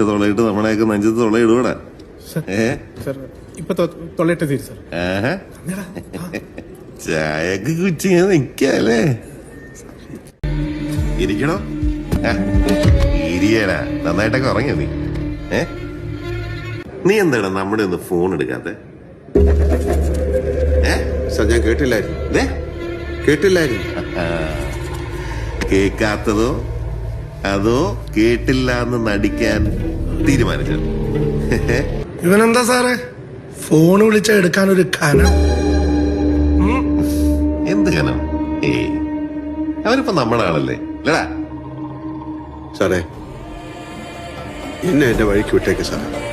തൊള്ളയിട്ട് തൊള്ളയിട്ട് നമ്മളെയൊക്കെ നെഞ്ചത്ത് തൊള്ളയിടൂടാ. ചായക്ക് കുച്ചിങ്ങനെ നിക്കല്ലേ. ഇരിക്കണോ? ഇരിയടാ. നന്നായിട്ടൊക്കെ ഉറങ്ങിയോ നീ? നീ എന്താണ് നമ്മുടെ ഒന്ന് ഫോൺ എടുക്കാത്ത? ഞാൻ കേട്ടില്ലായിരുന്നു. കേൾക്കാത്തതോ അതോ കേട്ടില്ല എന്ന് നടിക്കാൻ തീരുമാനിച്ചോ? ഇവനെന്താ സാറേ ഫോൺ വിളിച്ച എടുക്കാനൊരു കനം? എന്ത് കനം? അവനിപ്പോ നമ്മുടെ ആളല്ലേ അല്ലടാ. സാറേ എന്നെ എന്റെ വഴിക്ക് വിട്ടേക്ക് സാറേ.